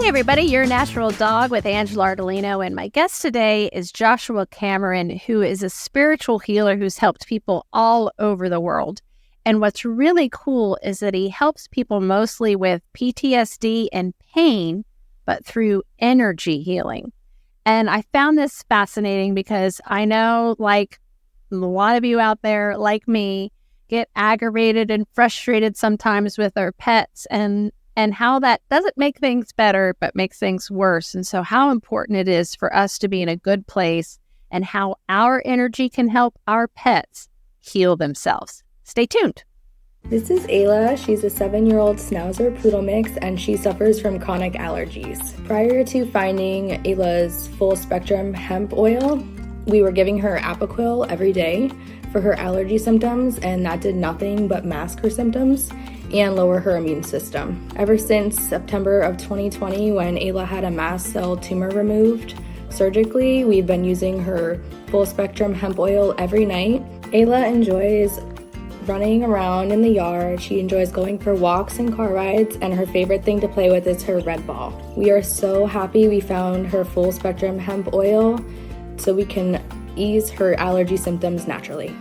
everybody, your natural dog with Angela Ardolino, and my guest today is Joshua Cameron, who is a spiritual healer who's helped people all over the world. And what's really cool is that he helps people mostly with PTSD and pain, but through energy healing. And I found this fascinating because I know, like a lot of you out there, like me, get aggravated and frustrated sometimes with our pets and how that doesn't make things better, but makes things worse. And so how important it is for us to be in a good place and how our energy can help our pets heal themselves. Stay tuned. This is Ayla. She's a 7-year-old Schnauzer Poodle mix, and she suffers from chronic allergies. Prior to finding Ayla's full spectrum hemp oil, we were giving her Apoquil every day for her allergy symptoms, and that did nothing but mask her symptoms and lower her immune system. Ever since September of 2020, when Ayla had a mast cell tumor removed surgically, we've been using her full spectrum hemp oil every night. Ayla enjoys running around in the yard. She enjoys going for walks and car rides, and her favorite thing to play with is her red ball. We are so happy we found her full spectrum hemp oil so we can ease her allergy symptoms naturally.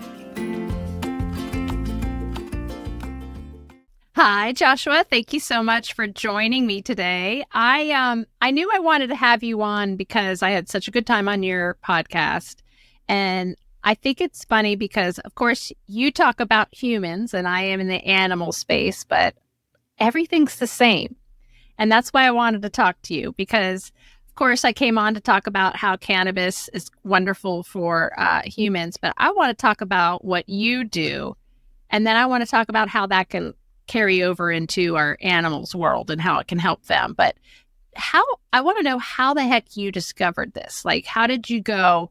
Hi, Joshua. Thank you so much for joining me today. I knew I wanted to have you on because I had such a good time on your podcast. And I think it's funny because, of course, you talk about humans and I am in the animal space, but everything's the same. And that's why I wanted to talk to you because, of course, I came on to talk about how cannabis is wonderful for humans, but I want to talk about what you do. And then I want to talk about how that can carry over into our animals world and how it can help them. But I want to know how the heck you discovered this. Like, how did you go,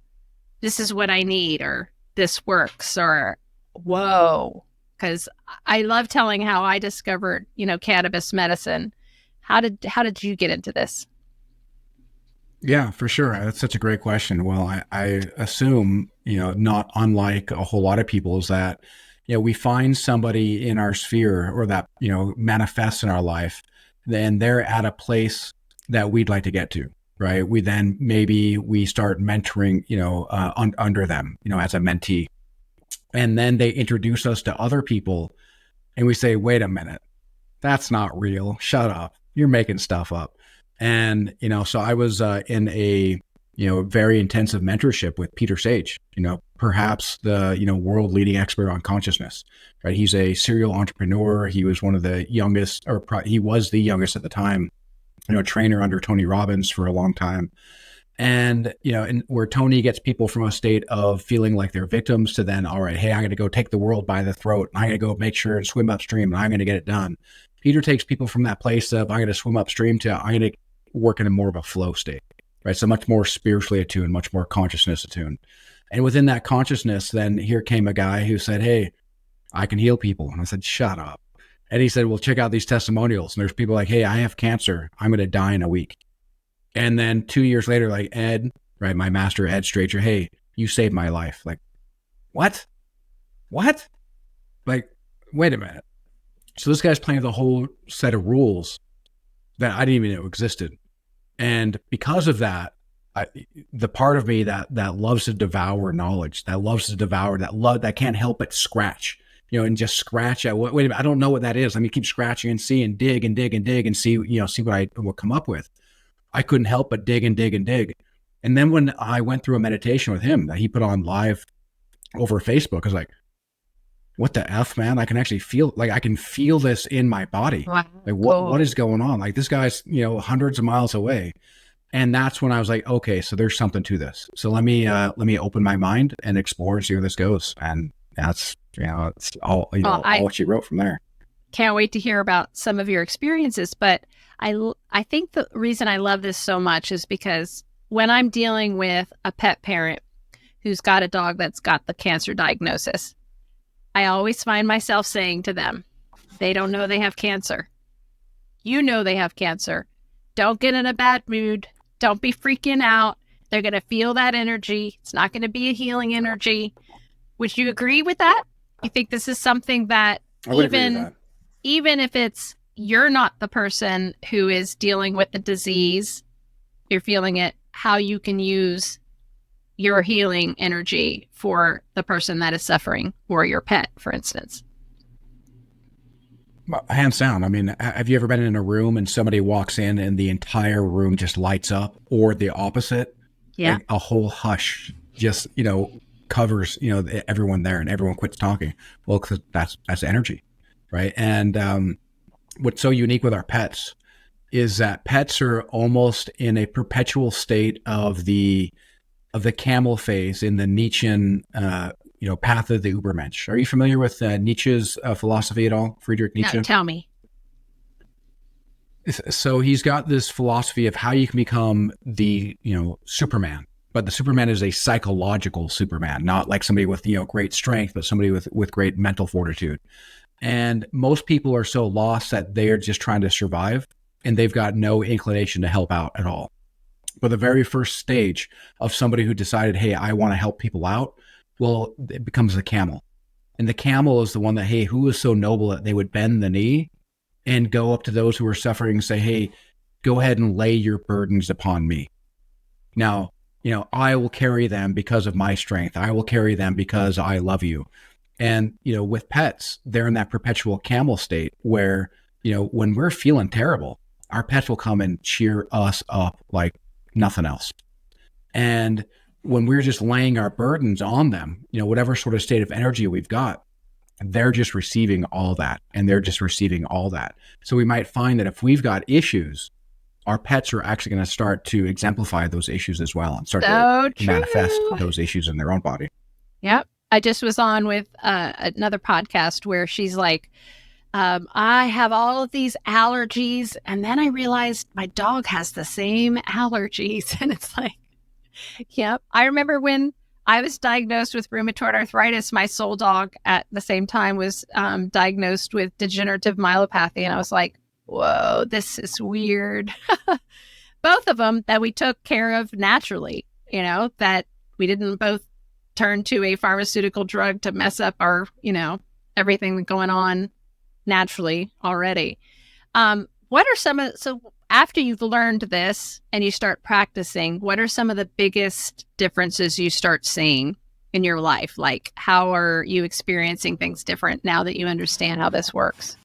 this is what I need, or this works, or whoa? Because I love telling how I discovered, cannabis medicine. How did you get into this? Yeah, for sure. That's such a great question. Well, I assume, not unlike a whole lot of people, is that, we find somebody in our sphere or that, manifests in our life, then they're at a place that we'd like to get to, right? We start mentoring, under them, as a mentee. And then they introduce us to other people and we say, wait a minute, that's not real. Shut up. You're making stuff up. And, so I was in a, very intensive mentorship with Peter Sage, perhaps the, world leading expert on consciousness, right? He's a serial entrepreneur. He was one of the youngest, he was the youngest at the time, trainer under Tony Robbins for a long time. And, and where Tony gets people from a state of feeling like they're victims to then, all right, hey, I'm going to go take the world by the throat. And I'm going to go make sure and swim upstream and I'm going to get it done. Peter takes people from that place of I'm going to swim upstream to I'm going to work in a more of a flow state, right? So much more spiritually attuned, much more consciousness attuned. And within that consciousness, then here came a guy who said, hey, I can heal people. And I said, shut up. And he said, well, check out these testimonials. And there's people like, hey, I have cancer. I'm going to die in a week. And then 2 years later, like Ed, right? My master, Ed Stracher, hey, you saved my life. Like, what? Like, wait a minute. So this guy's playing with a whole set of rules that I didn't even know existed. And because of that, the part of me that loves to devour knowledge, that can't help but scratch, and just scratch at wait a minute, I don't know what that is. Let me keep scratching and see and dig and dig and dig and see, see what I will come up with. I couldn't help but dig and dig and dig. And then when I went through a meditation with him that he put on live over Facebook, I was like, what the F, man? I can actually feel, like, I can feel this in my body. Wow. Like, what is going on? Like, this guy's, hundreds of miles away. And that's when I was like, okay, so there's something to this. So let me open my mind and explore and see where this goes. And that's, it's all, all what she wrote from there. Can't wait to hear about some of your experiences. But I think the reason I love this so much is because when I'm dealing with a pet parent who's got a dog that's got the cancer diagnosis, I always find myself saying to them, they don't know they have cancer. You know they have cancer. Don't get in a bad mood. Don't be freaking out. They're going to feel that energy. It's not going to be a healing energy. Would you agree with that? You think this is something that even if it's you're not the person who is dealing with the disease. You're feeling it, how you can use your healing energy for the person that is suffering, or your pet, for instance. Hands down. I mean, have you ever been in a room and somebody walks in and the entire room just lights up, or the opposite? Yeah. Like a whole hush just, covers, everyone there, and everyone quits talking. Well, because that's energy, right? And what's so unique with our pets is that pets are almost in a perpetual state of the camel phase in the Nietzschean, path of the Übermensch. Are you familiar with Nietzsche's philosophy at all, Friedrich Nietzsche? No, tell me. So he's got this philosophy of how you can become the, Superman. But the Superman is a psychological Superman, not like somebody with, great strength, but somebody with great mental fortitude. And most people are so lost that they're just trying to survive, and they've got no inclination to help out at all. But the very first stage of somebody who decided, hey, I want to help people out, well, it becomes the camel. And the camel is the one that, hey, who is so noble that they would bend the knee and go up to those who are suffering and say, hey, go ahead and lay your burdens upon me. Now, I will carry them because of my strength. I will carry them because I love you. And, with pets, they're in that perpetual camel state where, when we're feeling terrible, our pets will come and cheer us up like nothing else. And when we're just laying our burdens on them, whatever sort of state of energy we've got, they're just receiving all that, and they're just receiving all that. So we might find that if we've got issues, our pets are actually going to start to exemplify those issues as well, and start to manifest those issues in their own body. Yep. I just was on with another podcast where she's like, I have all of these allergies, and then I realized my dog has the same allergies. And it's like, yep. I remember when I was diagnosed with rheumatoid arthritis, my soul dog at the same time was diagnosed with degenerative myelopathy. And I was like, whoa, this is weird. Both of them that we took care of naturally, that we didn't both turn to a pharmaceutical drug to mess up our, everything going on naturally already. What are so after you've learned this and you start practicing, what are some of the biggest differences you start seeing in your life? Like, how are you experiencing things different now that you understand how this works?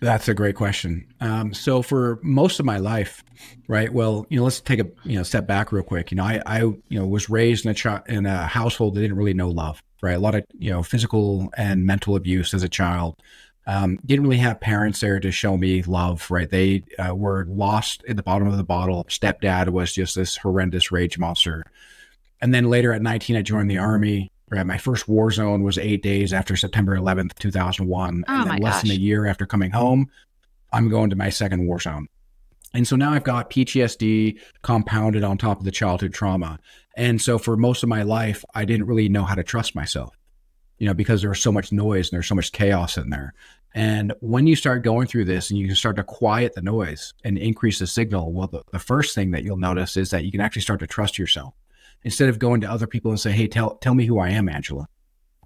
That's a great question. So for most of my life, right? Well, let's take a step back real quick. I was raised in a household that didn't really know love, right? A lot of physical and mental abuse as a child. Didn't really have parents there to show me love, right? They were lost at the bottom of the bottle. Stepdad was just this horrendous rage monster. And then later at 19, I joined the Army. Right, my first war zone was 8 days after September 11th, 2001. And then less than a year after coming home, I'm going to my second war zone. And so now I've got PTSD compounded on top of the childhood trauma. And so for most of my life, I didn't really know how to trust myself, because there was so much noise and there's so much chaos in there. And when you start going through this and you can start to quiet the noise and increase the signal, well, the first thing that you'll notice is that you can actually start to trust yourself. Instead of going to other people and say, hey, tell me who I am, Angela,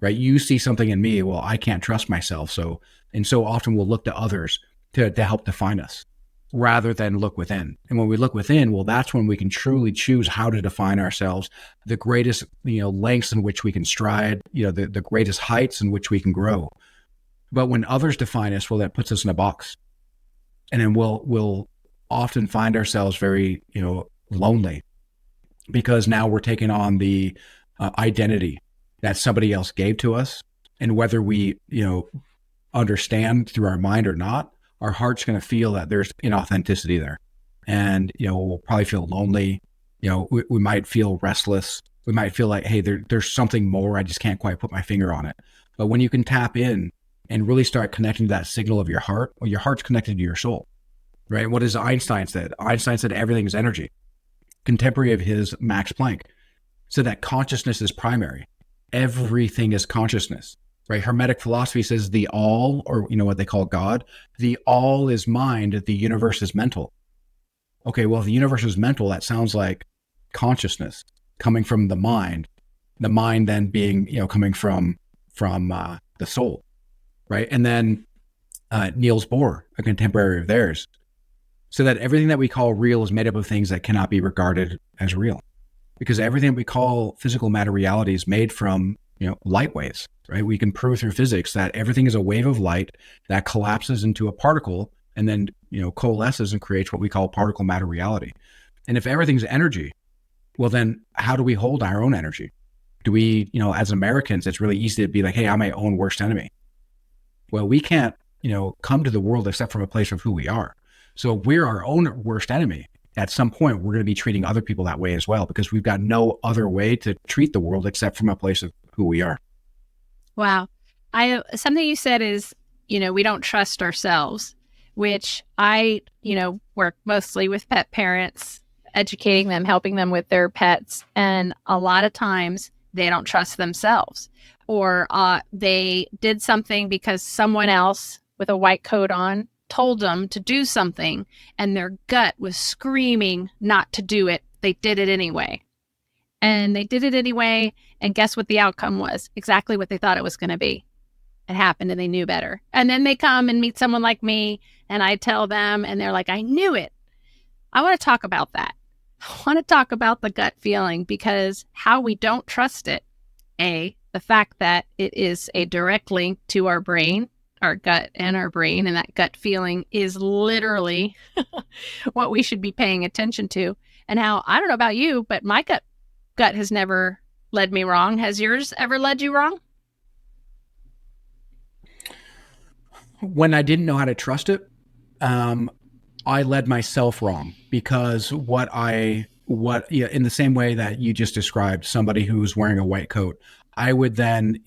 right? You see something in me. Well, I can't trust myself. So often we'll look to others to help define us rather than look within. And when we look within, well, that's when we can truly choose how to define ourselves, the greatest, lengths in which we can stride, the greatest heights in which we can grow. But when others define us, well, that puts us in a box. And then we'll often find ourselves very, lonely, because now we're taking on the identity that somebody else gave to us. And whether we, understand through our mind or not, our heart's going to feel that there's inauthenticity there. And, we'll probably feel lonely. We might feel restless. We might feel like, hey, there's something more. I just can't quite put my finger on it. But when you can tap in and really start connecting to that signal of your heart, well, your heart's connected to your soul, right? What does Einstein said? Einstein said everything is energy. Contemporary of his, Max Planck, said that consciousness is primary. Everything is consciousness, right? Hermetic philosophy says the all, or what they call God, the all is mind, the universe is mental. Okay, well, if the universe is mental, that sounds like consciousness coming from the mind then being, coming from the soul, right? And then Niels Bohr, a contemporary of theirs, so that everything that we call real is made up of things that cannot be regarded as real, because everything we call physical matter reality is made from, light waves, right? We can prove through physics that everything is a wave of light that collapses into a particle and then, coalesces and creates what we call particle matter reality. And if everything's energy, well, then how do we hold our own energy? Do we, as Americans, it's really easy to be like, hey, I'm my own worst enemy. Well, we can't, come to the world except from a place of who we are. So if we're our own worst enemy, at some point, we're going to be treating other people that way as well, because we've got no other way to treat the world except from a place of who we are. Wow. Something you said is, we don't trust ourselves, which I, work mostly with pet parents, educating them, helping them with their pets. And a lot of times they don't trust themselves, or they did something because someone else with a white coat on told them to do something and their gut was screaming not to do it. They did it anyway. And they did it anyway. And guess what the outcome was? Exactly what they thought it was going to be. It happened and they knew better. And then they come and meet someone like me and I tell them and they're like, I knew it. I want to talk about that. I want to talk about the gut feeling, because how we don't trust it. The fact that it is a direct link to our brain, our gut and our brain, and that gut feeling is literally what we should be paying attention to. And how, I don't know about you, but my gut has never led me wrong. Has yours ever led you wrong? When I didn't know how to trust it, I led myself wrong, because in the same way that you just described, somebody who's wearing a white coat, I would then,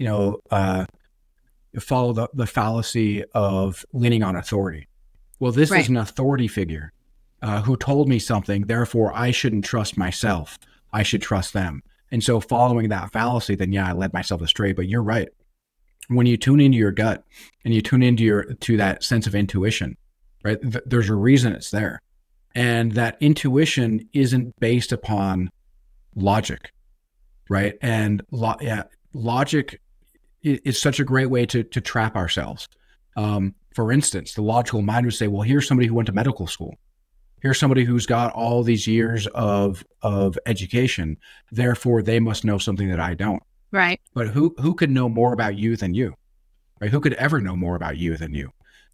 follow the fallacy of leaning on authority. Well, this is an authority figure who told me something, therefore I shouldn't trust myself. I should trust them. And so following that fallacy, then I led myself astray. But you're right. When you tune into your gut and you tune into that sense of intuition, right? There's a reason it's there. And that intuition isn't based upon logic, right? And logic is such a great way to trap ourselves. For instance, the logical mind would say, well, here's somebody who went to medical school. Here's somebody who's got all these years of education. Therefore, they must know something that I don't. Right. But who could know more about you than you? Right? Who could ever know more about you than you?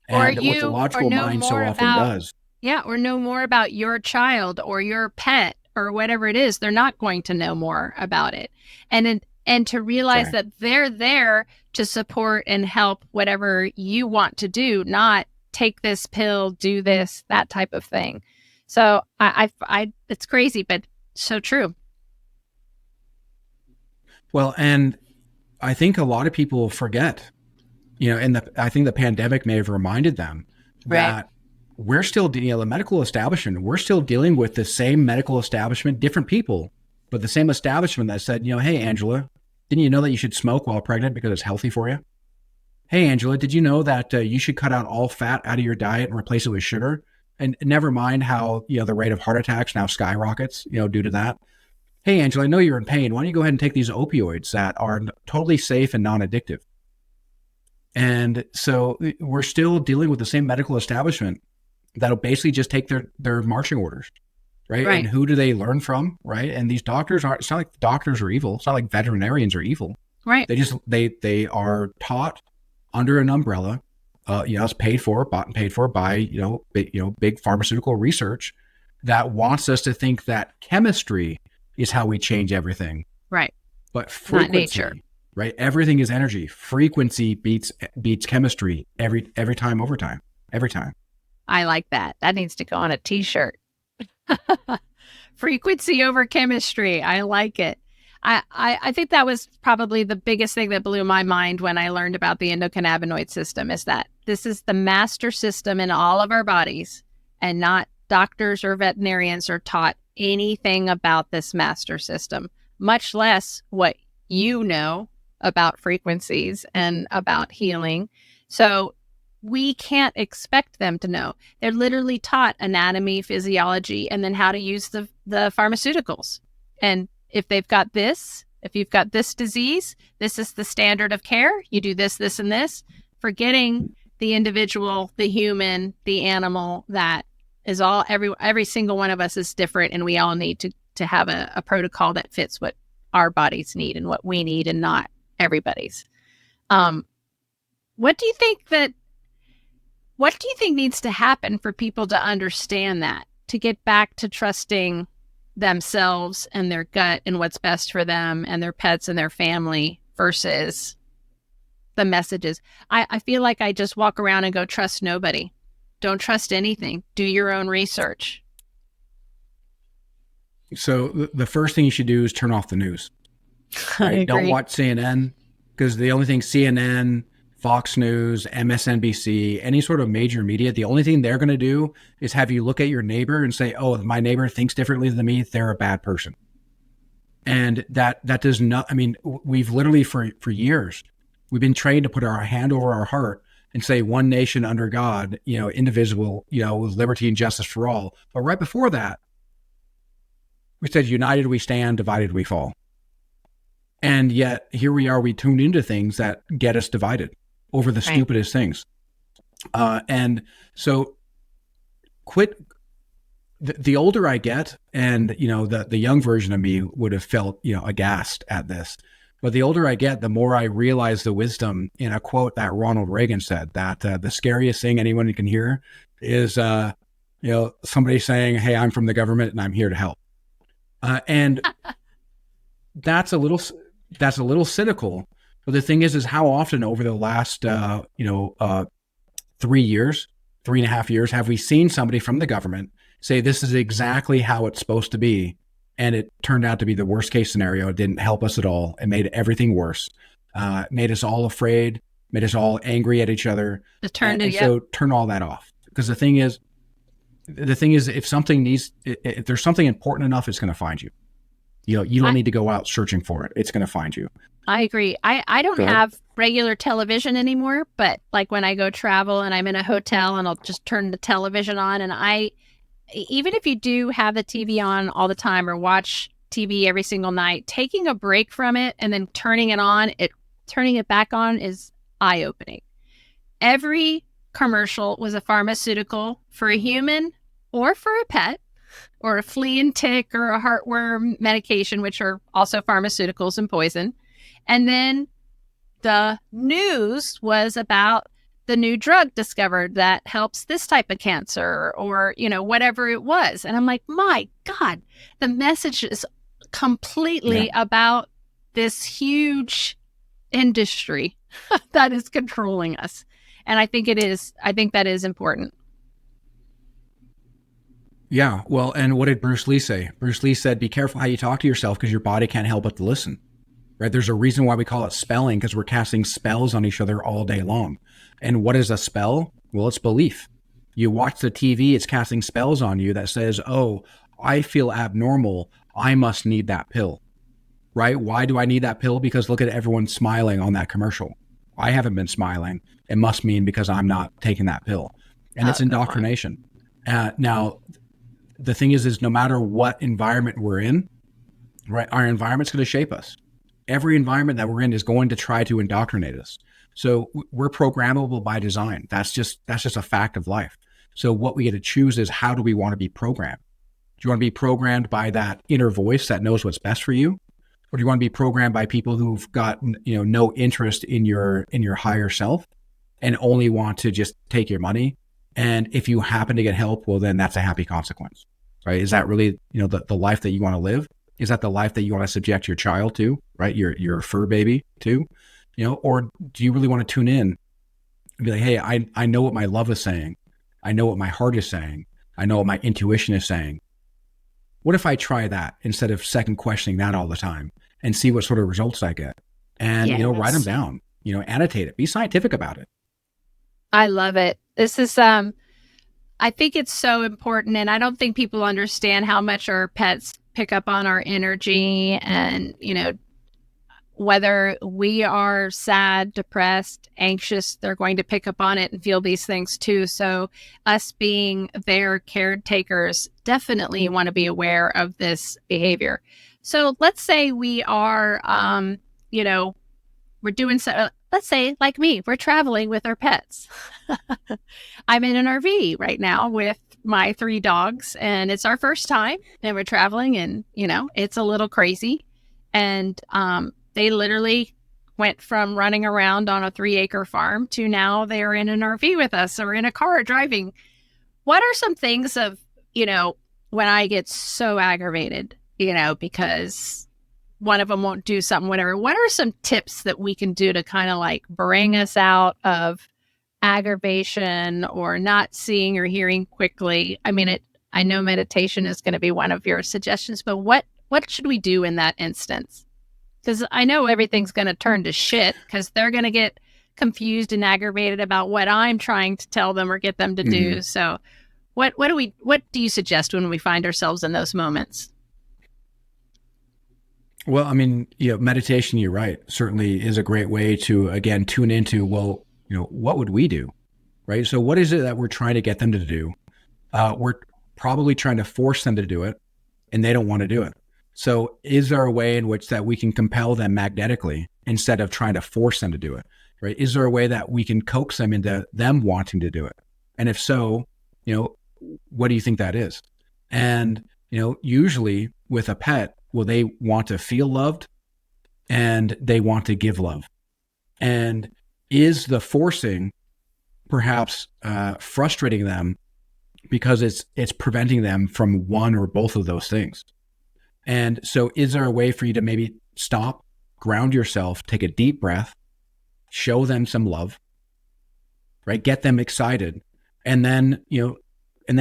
And what the logical mind so often does. Yeah, or know more about your child or your pet or whatever it is. They're not going to know more about it. And to realize that they're there to support and help whatever you want to do, not take this pill, do this, that type of thing. So I it's crazy, but so true. Well, and I think a lot of people forget, I think the pandemic may have reminded them that we're still, the medical establishment, we're still dealing with the same medical establishment, different people, but the same establishment that said, hey, Angela, didn't you know that you should smoke while pregnant because it's healthy for you? Hey, Angela, did you know that you should cut out all fat out of your diet and replace it with sugar? And never mind how, the rate of heart attacks now skyrockets, due to that. Hey, Angela, I know you're in pain. Why don't you go ahead and take these opioids that are totally safe and non-addictive? And so we're still dealing with the same medical establishment that'll basically just take their marching orders, right? And who do they learn from, right? And these doctors it's not like doctors are evil. It's not like veterinarians are evil. Right. They are taught under an umbrella, it's bought and paid for by, big pharmaceutical research that wants us to think that chemistry is how we change everything. Right. But frequency, not nature. Right? Everything is energy. Frequency beats chemistry every time over time. Every time. I like that. That needs to go on a t-shirt. Frequency over chemistry. I like it. I think that was probably the biggest thing that blew my mind when I learned about the endocannabinoid system, is that this is the master system in all of our bodies, and not doctors or veterinarians are taught anything about this master system, much less what you know about frequencies and about healing. So we can't expect them to know. They're literally taught anatomy, physiology, and then how to use the pharmaceuticals. And if you've got this disease, this is the standard of care. You do this, this, and this, forgetting the individual, the human, the animal, that is all, every single one of us is different, and we all need to have a protocol that fits what our bodies need and what we need, and not everybody's. What do you think needs to happen for people to understand that, to get back to trusting themselves and their gut and what's best for them and their pets and their family versus the messages? I feel like I just walk around and go, trust nobody. Don't trust anything. Do your own research. So the first thing you should do is turn off the news. Right? Don't watch CNN, because the only thing CNN, Fox News, MSNBC, any sort of major media, the only thing they're going to do is have you look at your neighbor and say, oh, if my neighbor thinks differently than me, they're a bad person. And that does not, I mean, we've literally for years, we've been trained to put our hand over our heart and say one nation under God, indivisible, with liberty and justice for all. But right before that, we said, united we stand, divided we fall. And yet here we are, we tuned into things that get us divided over the stupidest things. And so the older I get, and, the young version of me would have felt, aghast at this. But the older I get, the more I realize the wisdom in a quote that Ronald Reagan said, that the scariest thing anyone can hear is, somebody saying, hey, I'm from the government and I'm here to help. And that's a little cynical. But the thing is how often over the last, 3 years, 3.5 years, have we seen somebody from the government say, this is exactly how it's supposed to be. And it turned out to be the worst case scenario. It didn't help us at all. It made everything worse. Made us all afraid, made us all angry at each other. So turn all that off. Because the thing is, if there's something important enough, it's going to find you. You don't need to go out searching for it. It's going to find you. I agree. I don't have regular television anymore, but like when I go travel and I'm in a hotel and I'll just turn the television on, and even if you do have the TV on all the time or watch TV every single night, taking a break from it and then turning it back on is eye-opening. Every commercial was a pharmaceutical for a human or for a pet, or a flea and tick or a heartworm medication, which are also pharmaceuticals and poison. And then the news was about the new drug discovered that helps this type of cancer, or, whatever it was. And I'm like, my God, the message is completely about this huge industry that is controlling us. And I think that is important. Yeah. Well, and what did Bruce Lee say? Bruce Lee said, be careful how you talk to yourself, because your body can't help but to listen. Right? There's a reason why we call it spelling, because we're casting spells on each other all day long. And what is a spell? Well, it's belief. You watch the TV, it's casting spells on you that says, oh, I feel abnormal, I must need that pill. Right? Why do I need that pill? Because look at everyone smiling on that commercial. I haven't been smiling. It must mean because I'm not taking that pill. And it's indoctrination. Now, the thing is no matter what environment we're in, right, our environment's going to shape us. Every environment that we're in is going to try to indoctrinate us. So we're programmable by design. That's just a fact of life. So what we get to choose is, how do we want to be programmed? Do you want to be programmed by that inner voice that knows what's best for you? Or do you want to be programmed by people who've got, no interest in your higher self and only want to just take your money? And if you happen to get help, well, then that's a happy consequence, right? Is that really, the life that you want to live? Is that the life that you want to subject your child to, right? Your fur baby to, or do you really want to tune in and be like, hey, I know what my love is saying. I know what my heart is saying. I know what my intuition is saying. What if I try that instead of second questioning that all the time, and see what sort of results I get? And, write them down, annotate it, be scientific about it. I love it. This is, I think it's so important. And I don't think people understand how much our pets pick up on our energy, and, whether we are sad, depressed, anxious, they're going to pick up on it and feel these things too. So us being their caretakers definitely want to be aware of this behavior. So let's say we are, we're doing let's say, like me, we're traveling with our pets. I'm in an RV right now with my 3 dogs, and it's our first time, and we're traveling, and, it's a little crazy. And they literally went from running around on a 3-acre farm to now they're in an RV with us or in a car driving. What are some things of, when I get so aggravated, because one of them won't do something, whatever, what are some tips that we can do to kind of like bring us out of aggravation or not seeing or hearing quickly? I mean, I know meditation is going to be one of your suggestions, but what should we do in that instance? Because I know everything's going to turn to shit because they're going to get confused and aggravated about what I'm trying to tell them or get them to do. So what do you suggest when we find ourselves in those moments? Well, I mean, meditation, you're right, certainly is a great way to, again, tune into, well, what would we do? Right. So what is it that we're trying to get them to do? We're probably trying to force them to do it, and they don't want to do it. So is there a way in which that we can compel them magnetically instead of trying to force them to do it? Right. Is there a way that we can coax them into them wanting to do it? And if so, what do you think that is? And, usually with a pet, well, they want to feel loved and they want to give love. And is the forcing perhaps frustrating them because it's preventing them from one or both of those things? And so is there a way for you to maybe stop, ground yourself, take a deep breath, show them some love, right? Get them excited, and then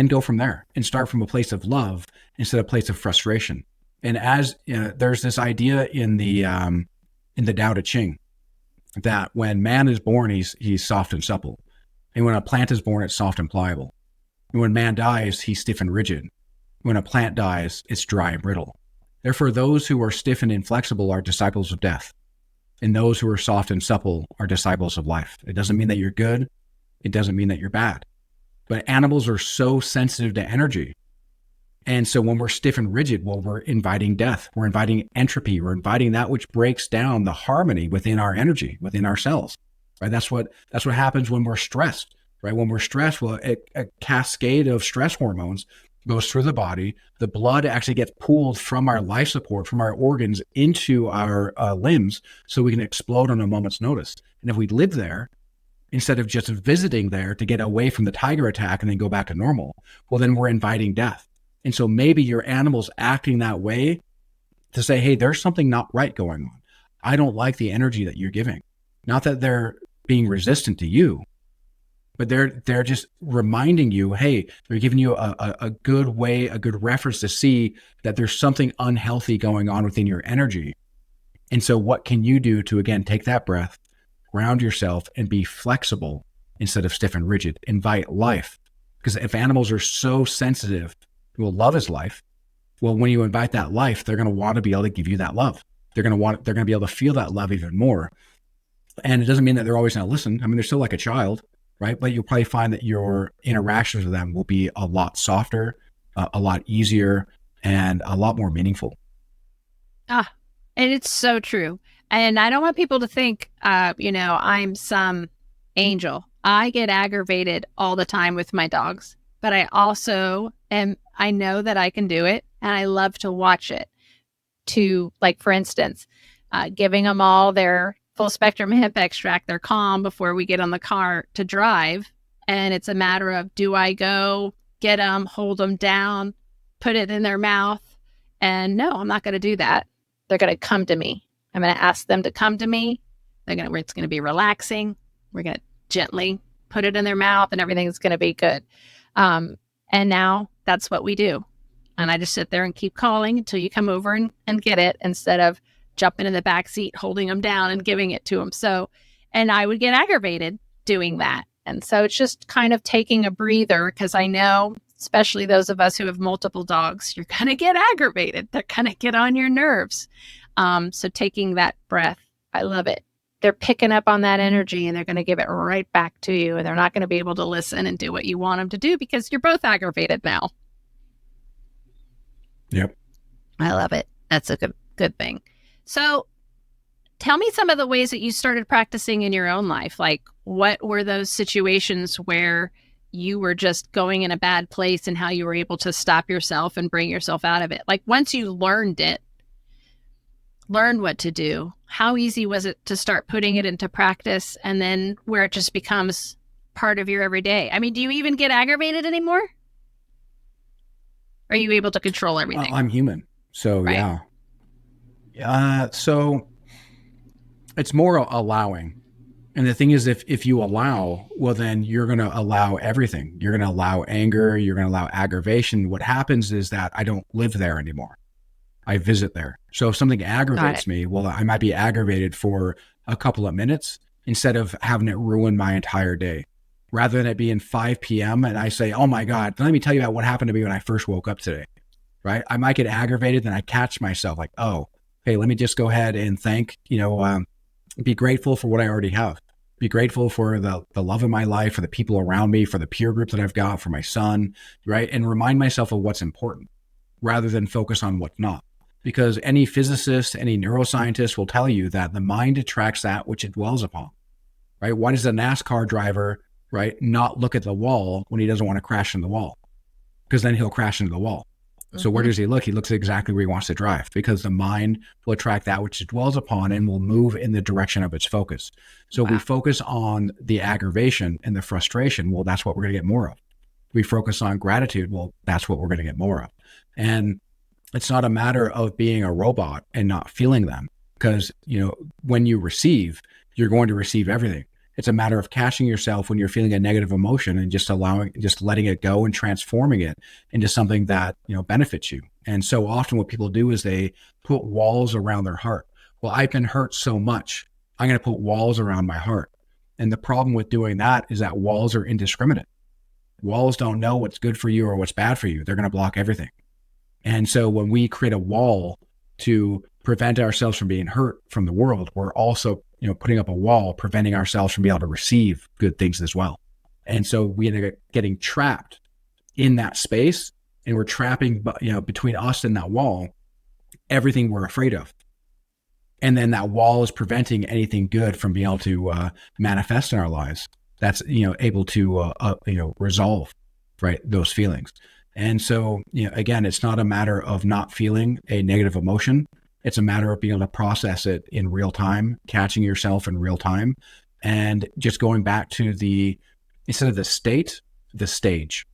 go from there and start from a place of love instead of a place of frustration. And as there's this idea in the Tao Te Ching that when man is born, he's soft and supple, and when a plant is born, it's soft and pliable. And when man dies, he's stiff and rigid. When a plant dies, it's dry and brittle. Therefore, those who are stiff and inflexible are disciples of death, and those who are soft and supple are disciples of life. It doesn't mean that you're good. It doesn't mean that you're bad. But animals are so sensitive to energy. And so when we're stiff and rigid, well, we're inviting death. We're inviting entropy. We're inviting that which breaks down the harmony within our energy, within ourselves. Right? That's what happens when we're stressed. Right? When we're stressed, well, a cascade of stress hormones goes through the body. The blood actually gets pulled from our life support, from our organs into our limbs, so we can explode on a moment's notice. And if we live there, instead of just visiting there to get away from the tiger attack and then go back to normal, well, then we're inviting death. And so maybe your animal's acting that way to say, hey, there's something not right going on. I don't like the energy that you're giving. Not that they're being resistant to you, but they're just reminding you, hey, they're giving you a good way, a good reference to see that there's something unhealthy going on within your energy. And so what can you do to, again, take that breath, ground yourself, and be flexible instead of stiff and rigid? Invite life. Because if animals are so sensitive, well, love is life. Well, when you invite that life, they're going to want to be able to give you that love. They're going to be able to feel that love even more. And it doesn't mean that they're always going to listen. I mean, they're still like a child, right? But you'll probably find that your interactions with them will be a lot softer, a lot easier, and a lot more meaningful. And it's so true. And I don't want people to think, I'm some angel. I get aggravated all the time with my dogs, but I also I know that I can do it, and I love to watch it. To, like, for instance, giving them all their full spectrum hemp extract, they're calm before we get on the car to drive. And it's a matter of, do I go get them, hold them down, put it in their mouth? And no, I'm not going to do that. They're going to come to me. I'm going to ask them to come to me. It's going to be relaxing. We're going to gently put it in their mouth, and everything's going to be good. And now that's what we do. And I just sit there and keep calling until you come over and get it, instead of jumping in the back seat, holding them down and giving it to them. So, and I would get aggravated doing that. And so it's just kind of taking a breather, because I know, especially those of us who have multiple dogs, you're going to get aggravated. They're going to get on your nerves. So taking that breath, I love it. They're picking up on that energy, and they're going to give it right back to you. And they're not going to be able to listen and do what you want them to do, because you're both aggravated now. Yep. I love it. That's a good thing. So tell me some of the ways that you started practicing in your own life. Like, what were those situations where you were just going in a bad place and how you were able to stop yourself and bring yourself out of it? Like, once you learned what to do, how easy was it to start putting it into practice, and then where it just becomes part of your everyday? I mean, do you even get aggravated anymore? Are you able to control everything? I'm human. So, right. Yeah. So it's more allowing. And the thing is, if you allow, well, then you're going to allow everything. You're going to allow anger. You're going to allow aggravation. What happens is that I don't live there anymore. I visit there. So if something aggravates me, well, I might be aggravated for a couple of minutes instead of having it ruin my entire day. Rather than it being 5 p.m. and I say, oh my God, let me tell you about what happened to me when I first woke up today, right? I might get aggravated, then I catch myself like, oh, hey, let me just go ahead and be grateful for what I already have. Be grateful for the love of my life, for the people around me, for the peer group that I've got, for my son, right? And remind myself of what's important rather than focus on what's not. Because any physicist, any neuroscientist will tell you that the mind attracts that which it dwells upon, right? Why does a NASCAR driver, right, not look at the wall when he doesn't want to crash in the wall? Because then he'll crash into the wall. So where does he look? He looks at exactly where he wants to drive, because the mind will attract that which it dwells upon and will move in the direction of its focus. So if we focus on the aggravation and the frustration, well, that's what we're going to get more of. We focus on gratitude, well, that's what we're going to get more of. And it's not a matter of being a robot and not feeling them, because, when you receive, you're going to receive everything. It's a matter of catching yourself when you're feeling a negative emotion and just letting it go and transforming it into something that, benefits you. And so often what people do is they put walls around their heart. Well, I've been hurt so much, I'm going to put walls around my heart. And the problem with doing that is that walls are indiscriminate. Walls don't know what's good for you or what's bad for you. They're going to block everything. And so when we create a wall to prevent ourselves from being hurt from the world, we're also, putting up a wall, preventing ourselves from being able to receive good things as well. And so we end up getting trapped in that space, and we're trapping, between us and that wall, everything we're afraid of. And then that wall is preventing anything good from being able to manifest in our lives. That's, able to, resolve, right, those feelings. And so, again, it's not a matter of not feeling a negative emotion. It's a matter of being able to process it in real time, catching yourself in real time, and just going back to instead of the state, the stage,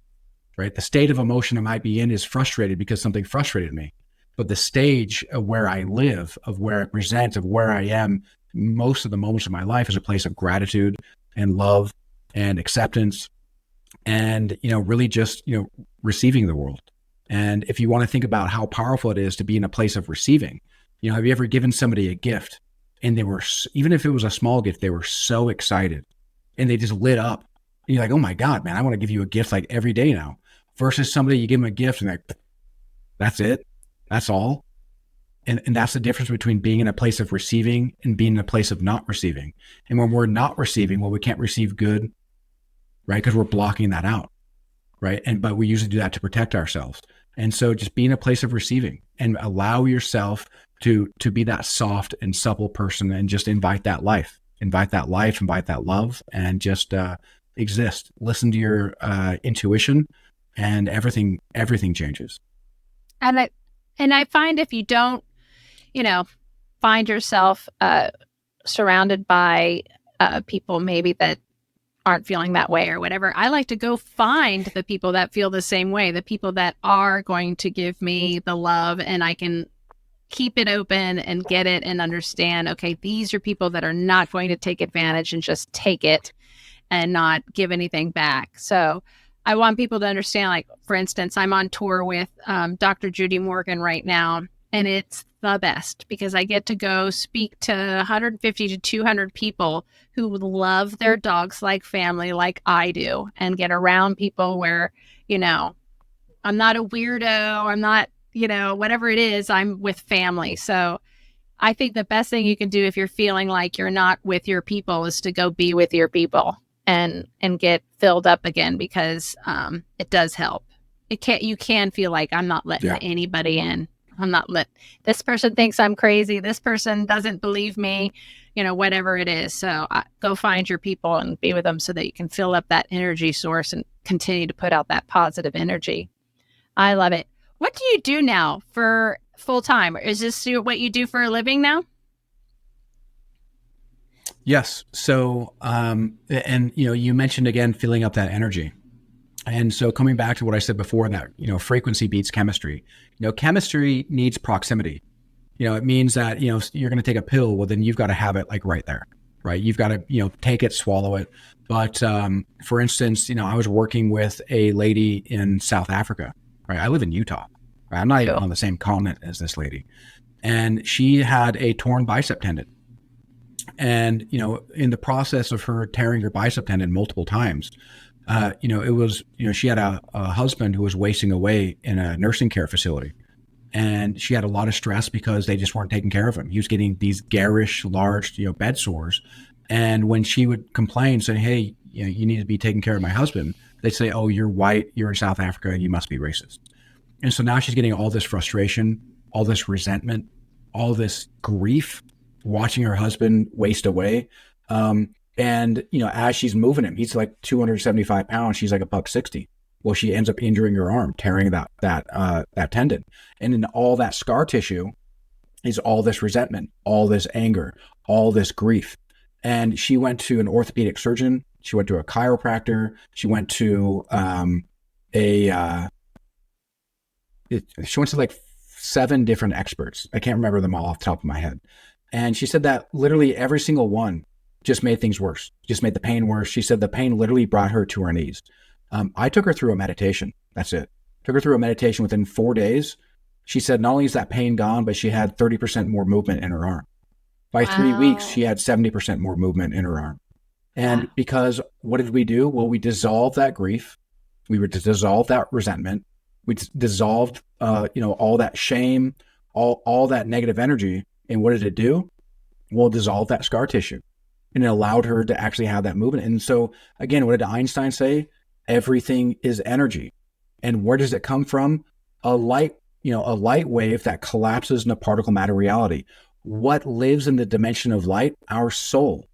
right? The state of emotion I might be in is frustrated because something frustrated me. But the stage of where I live, of where I present, of where I am most of the moments of my life is a place of gratitude and love and acceptance and, really just, receiving the world. And if you want to think about how powerful it is to be in a place of receiving, have you ever given somebody a gift and they were, even if it was a small gift, they were so excited and they just lit up. And you're like, oh my God, man, I want to give you a gift like every day now. Versus somebody, you give them a gift and that's it. That's all. And that's the difference between being in a place of receiving and being in a place of not receiving. And when we're not receiving, well, we can't receive good, right? Because we're blocking that out, right? But we usually do that to protect ourselves. And so just be in a place of receiving and allow yourself to be that soft and supple person and just invite that life, invite that love, and just exist. Listen to your intuition, and everything changes. And I find if you don't, find yourself surrounded by people maybe that aren't feeling that way or whatever, I like to go find the people that feel the same way, the people that are going to give me the love, and I can keep it open and get it and understand, okay, these are people that are not going to take advantage and just take it and not give anything back. So I want people to understand, like, for instance, I'm on tour with Dr. Judy Morgan right now, and it's the best because I get to go speak to 150 to 200 people who love their dogs like family, like I do, and get around people where, I'm not a weirdo. I'm not, whatever it is, I'm with family. So I think the best thing you can do if you're feeling like you're not with your people is to go be with your people and get filled up again, because it does help. You can feel like I'm not letting anybody in. I'm not lit. This person thinks I'm crazy. This person doesn't believe me, whatever it is. So go find your people and be with them so that you can fill up that energy source and continue to put out that positive energy. I love it. What do you do now for full time? Is this what you do for a living now? Yes. So, and you mentioned again, filling up that energy. And so coming back to what I said before, that, frequency beats chemistry. Chemistry needs proximity. It means that, you're going to take a pill. Well, then you've got to have it like right there, right? You've got to, take it, swallow it. But for instance, I was working with a lady in South Africa, right? I live in Utah, right? I'm not even on the same continent as this lady. And she had a torn bicep tendon. And, in the process of her tearing her bicep tendon multiple times, it was, she had a husband who was wasting away in a nursing care facility. And she had a lot of stress because they just weren't taking care of him. He was getting these garish, large, bed sores. And when she would complain, saying, hey, you need to be taking care of my husband, they'd say, oh, you're white, you're in South Africa, you must be racist. And so now she's getting all this frustration, all this resentment, all this grief, watching her husband waste away. And, as she's moving him, he's like 275 pounds. She's like $160. Well, she ends up injuring her arm, tearing that tendon. And in all that scar tissue is all this resentment, all this anger, all this grief. And she went to an orthopedic surgeon. She went to a chiropractor. She went to she went to like 7 different experts. I can't remember them all off the top of my head. And she said that literally every single one just made things worse, just made the pain worse. She said the pain literally brought her to her knees. I took her through a meditation. That's it. Took her through a meditation within 4 days. She said not only is that pain gone, but she had 30% more movement in her arm. By 3 weeks, she had 70% more movement in her arm. And because what did we do? Well, we dissolved that grief. We were to dissolve that resentment. We dissolved, all that shame, all that negative energy. And what did it do? Well, dissolve that scar tissue. And it allowed her to actually have that movement. And so again, what did Einstein say? Everything is energy. And where does it come from? A light wave that collapses in a particle matter reality. What lives in the dimension of light? Our soul.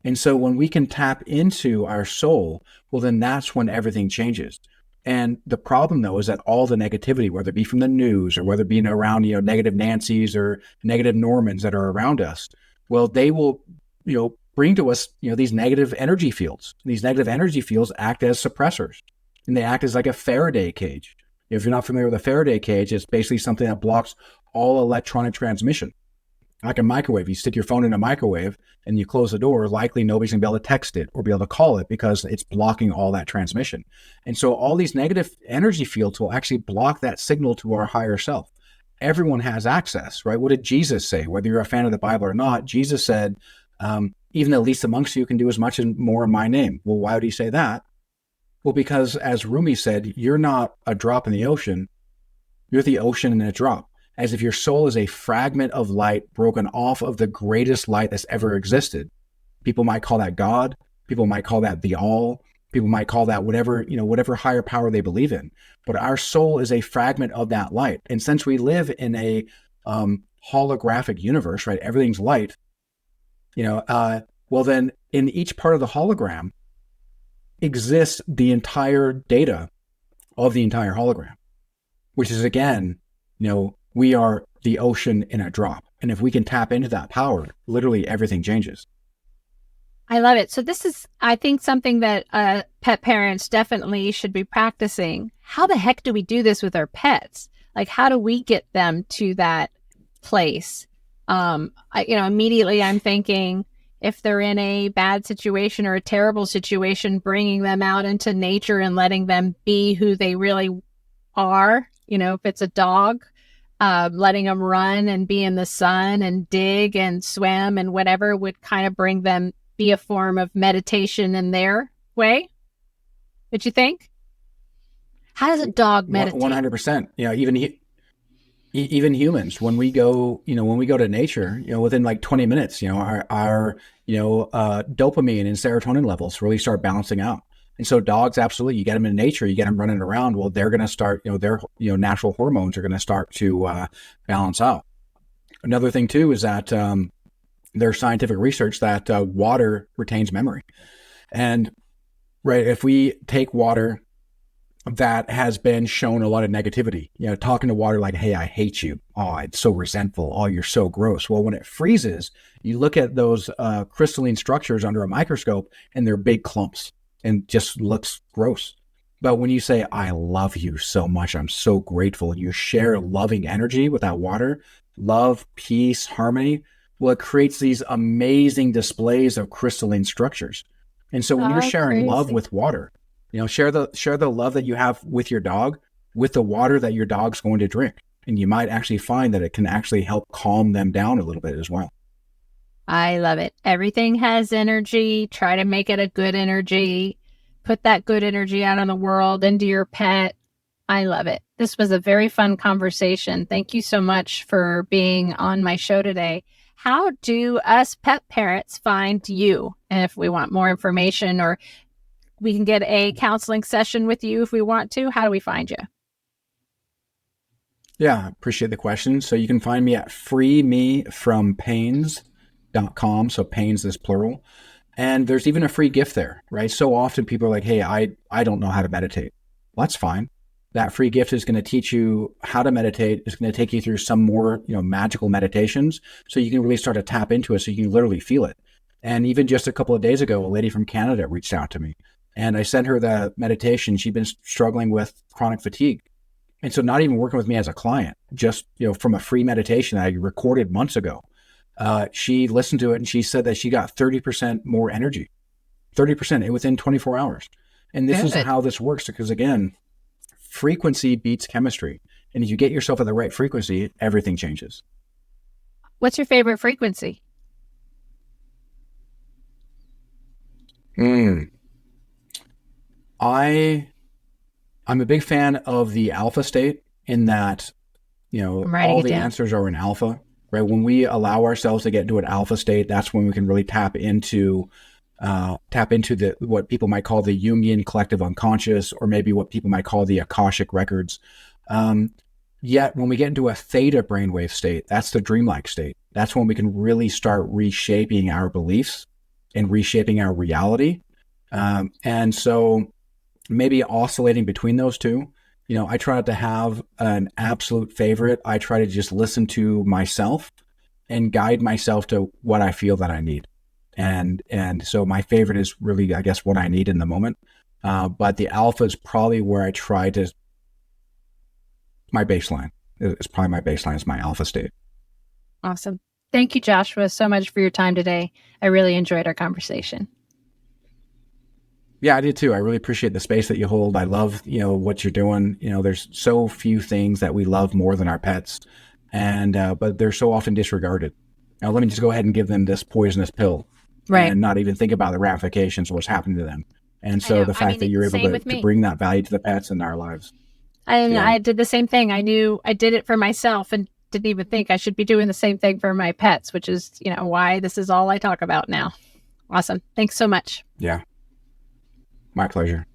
And so when we can tap into our soul, well, then that's when everything changes. And the problem, though, is that all the negativity, whether it be from the news or whether it be around, negative Nancys or negative Normans that are around us, well, they will, bring to us, these negative energy fields. These negative energy fields act as suppressors, and they act as like a Faraday cage. If you're not familiar with a Faraday cage, it's basically something that blocks all electronic transmission. Like a microwave, you stick your phone in a microwave and you close the door, likely nobody's gonna be able to text it or be able to call it because it's blocking all that transmission. And so all these negative energy fields will actually block that signal to our higher self. Everyone has access, right? What did Jesus say? Whether you're a fan of the Bible or not, Jesus said, even the least amongst you can do as much and more in my name. Well, why would he say that? Well, because as Rumi said, you're not a drop in the ocean, you're the ocean in a drop. As if your soul is a fragment of light broken off of the greatest light that's ever existed. People might call that God. People might call that the all. People might call that whatever higher power they believe in. But our soul is a fragment of that light. And since we live in a holographic universe, right? Everything's light. Well, then in each part of the hologram exists the entire data of the entire hologram, which is again, we are the ocean in a drop. And if we can tap into that power, literally everything changes. I love it. So this is, I think, something that pet parents definitely should be practicing. How the heck do we do this with our pets? Like, how do we get them to that place? Immediately I'm thinking if they're in a bad situation or a terrible situation, bringing them out into nature and letting them be who they really are. If it's a dog, letting them run and be in the sun and dig and swim and whatever would kind of bring them, be a form of meditation in their way. Would you think? How does a dog meditate? 100%. Even humans, when we go to nature, within like 20 minutes, our dopamine and serotonin levels really start balancing out. And so dogs, absolutely, you get them in nature, you get them running around. Well, they're going to start, their natural hormones are going to start to balance out. Another thing too is that there's scientific research that water retains memory, and right, if we take water that has been shown a lot of negativity, talking to water like, hey, I hate you. Oh, it's so resentful. Oh, you're so gross. Well, when it freezes, you look at those crystalline structures under a microscope and they're big clumps and just looks gross. But when you say, I love you so much, I'm so grateful, and you share loving energy with that water, love, peace, harmony, well, it creates these amazing displays of crystalline structures. And so when you're sharing love with water, share the love that you have with your dog with the water that your dog's going to drink. And you might actually find that it can actually help calm them down a little bit as well. I love it. Everything has energy. Try to make it a good energy. Put that good energy out in the world, into your pet. I love it. This was a very fun conversation. Thank you so much for being on my show today. How do us pet parents find you? And if we want more information, or we can get a counseling session with you if we want to, how do we find you? Yeah, appreciate the question. So you can find me at freemefrompains.com. So pains is plural. And there's even a free gift there, right? So often people are like, hey, I don't know how to meditate. Well, that's fine. That free gift is going to teach you how to meditate. It's going to take you through some more, magical meditations, so you can really start to tap into it, so you can literally feel it. And even just a couple of days ago, a lady from Canada reached out to me, and I sent her the meditation. She'd been struggling with chronic fatigue. And so not even working with me as a client, just, from a free meditation that I recorded months ago, she listened to it and she said that she got 30% more energy, 30% within 24 hours. And this is how this works, because again, frequency beats chemistry. And if you get yourself at the right frequency, everything changes. What's your favorite frequency? I'm a big fan of the alpha state, in that, all the answers are in alpha, right? When we allow ourselves to get into an alpha state, that's when we can really tap into the what people might call the Jungian collective unconscious, or maybe what people might call the Akashic records. Yet when we get into a theta brainwave state, that's the dreamlike state. That's when we can really start reshaping our beliefs and reshaping our reality. And so maybe oscillating between those two, I try not to have an absolute favorite. I try to just listen to myself and guide myself to what I feel that I need. And so my favorite is really, I guess, what I need in the moment. But the alpha is probably where I try to, my baseline. It's probably my baseline is my alpha state. Awesome. Thank you, Joshua, so much for your time today. I really enjoyed our conversation. Yeah, I did too. I really appreciate the space that you hold. I love, what you're doing. There's so few things that we love more than our pets, and but they're so often disregarded. Now, let me just go ahead and give them this poisonous pill, right, and not even think about the ramifications of what's happening to them. And so the fact that you're able to bring that value to the pets in our lives. I did the same thing. I knew I did it for myself and didn't even think I should be doing the same thing for my pets, which is, why this is all I talk about now. Awesome. Thanks so much. Yeah. My pleasure.